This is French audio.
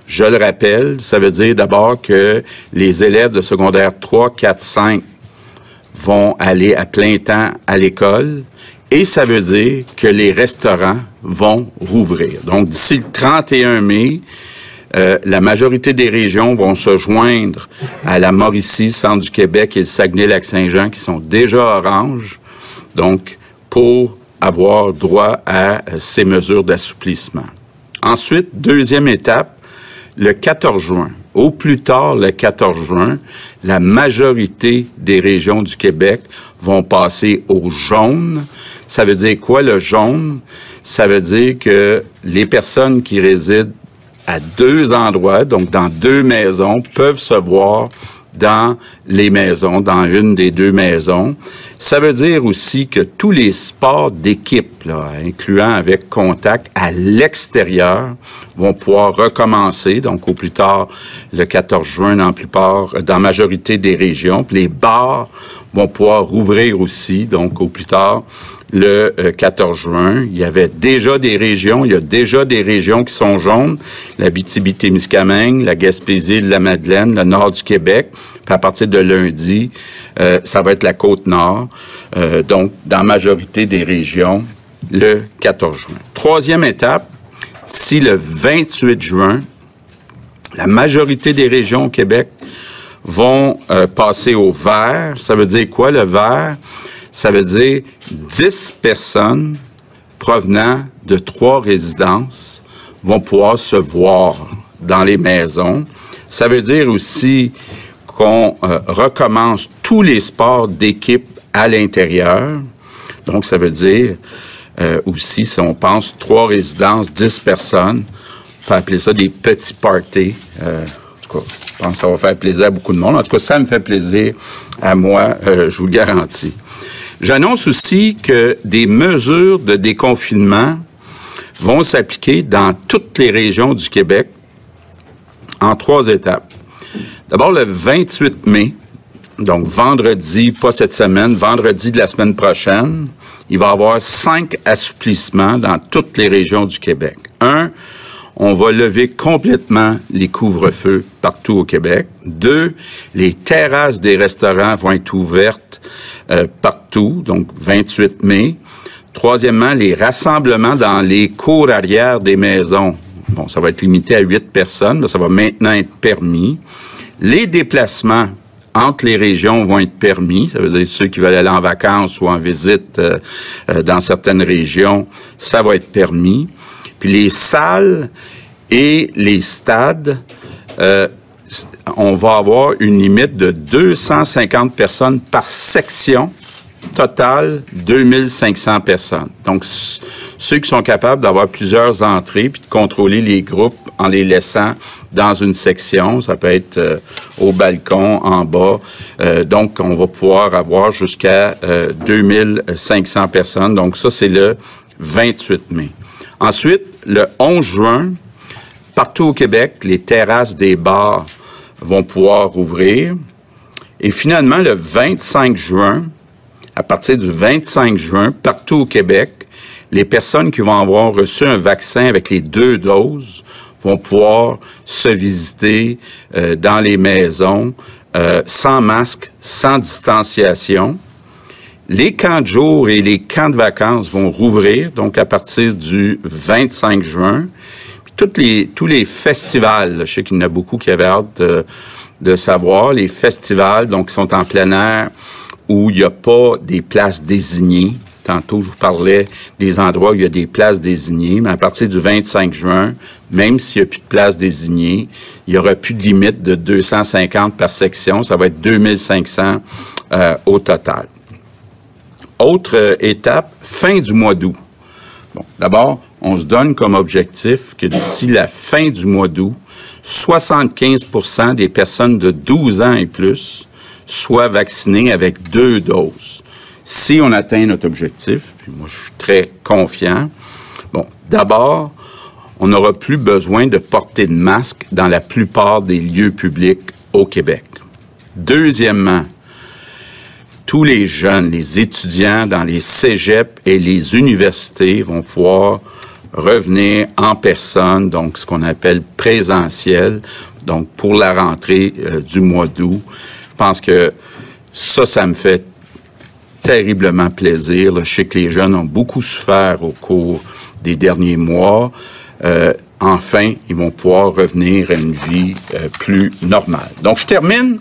Je le rappelle, ça veut dire d'abord que les élèves de secondaire 3, 4, 5 vont aller à plein temps à l'école et ça veut dire que les restaurants vont rouvrir. Donc, d'ici le 31 mai, la majorité des régions vont se joindre à la Mauricie, Centre du Québec et le Saguenay-Lac-Saint-Jean qui sont déjà orange, donc pour avoir droit à ces mesures d'assouplissement. Ensuite, deuxième étape, le 14 juin. Au plus tard, le 14 juin, la majorité des régions du Québec vont passer au jaune. Ça veut dire quoi, le jaune? Ça veut dire que les personnes qui résident à 2 endroits, donc dans 2 maisons, peuvent se voir dans les maisons, dans une des 2 maisons. Ça veut dire aussi que tous les sports d'équipe, là, incluant avec contact à l'extérieur, vont pouvoir recommencer, donc au plus tard le 14 juin dans la majorité des régions. Puis les bars vont pouvoir rouvrir aussi, donc au plus tard le 14 juin. Il y avait déjà des régions, il y a déjà des régions qui sont jaunes, la Abitibi-Témiscamingue, la Gaspésie, la Madeleine, le nord du Québec. Puis à partir de lundi, ça va être la Côte-Nord, donc dans la majorité des régions, le 14 juin. Troisième étape, d'ici le 28 juin, la majorité des régions au Québec vont passer au vert. Ça veut dire quoi, le vert? Ça veut dire 10 personnes provenant de 3 résidences vont pouvoir se voir dans les maisons. Ça veut dire aussi qu'on recommence tous les sports d'équipe à l'intérieur. Donc, ça veut dire aussi, si on pense 3 résidences, 10 personnes, on peut appeler ça des petits parties. En tout cas, je pense que ça va faire plaisir à beaucoup de monde. En tout cas, ça me fait plaisir à moi, je vous le garantis. J'annonce aussi que des mesures de déconfinement vont s'appliquer dans toutes les régions du Québec en 3 étapes. D'abord, le 28 mai, donc vendredi, pas cette semaine, vendredi de la semaine prochaine, il va y avoir 5 assouplissements dans toutes les régions du Québec. 1, on va lever complètement les couvre-feux partout au Québec. 2, les terrasses des restaurants vont être ouvertes partout, donc 28 mai. Troisièmement, les rassemblements dans les cours arrière des maisons. Bon, ça va être limité à 8 personnes, mais ça va maintenant être permis. Les déplacements entre les régions vont être permis. Ça veut dire ceux qui veulent aller en vacances ou en visite dans certaines régions, ça va être permis. Puis les salles et les stades, on va avoir une limite de 250 personnes par section. Total, 2500 personnes. Donc, ceux qui sont capables d'avoir plusieurs entrées puis de contrôler les groupes en les laissant dans une section, ça peut être au balcon, en bas. Donc, on va pouvoir avoir jusqu'à 2500 personnes. Donc, ça, c'est le 28 mai. Ensuite, le 11 juin, partout au Québec, les terrasses des bars vont pouvoir rouvrir. Et finalement, le 25 juin, à partir du 25 juin, partout au Québec, les personnes qui vont avoir reçu un vaccin avec les 2 doses vont pouvoir se visiter dans les maisons sans masque, sans distanciation. Les camps de jour et les camps de vacances vont rouvrir, donc à partir du 25 juin. Puis tous les festivals, là, je sais qu'il y en a beaucoup qui avaient hâte de savoir, les festivals, donc qui sont en plein air, où il n'y a pas des places désignées. Tantôt, je vous parlais des endroits où il y a des places désignées, mais à partir du 25 juin, même s'il n'y a plus de places désignées, il n'y aura plus de limite de 250 par section. Ça va être 2500 au total. Autre étape, fin du mois d'août. Bon, d'abord, on se donne comme objectif que d'ici la fin du mois d'août, 75% des personnes de 12 ans et plus soient vaccinées avec 2 doses. Si on atteint notre objectif, puis moi je suis très confiant, bon, d'abord, on n'aura plus besoin de porter de masque dans la plupart des lieux publics au Québec. Deuxièmement, tous les jeunes, les étudiants dans les cégeps et les universités vont pouvoir revenir en personne, donc ce qu'on appelle présentiel, donc pour la rentrée du mois d'août. Je pense que ça me fait terriblement plaisir. Là. Je sais que les jeunes ont beaucoup souffert au cours des derniers mois. Enfin, ils vont pouvoir revenir à une vie plus normale. Donc, je termine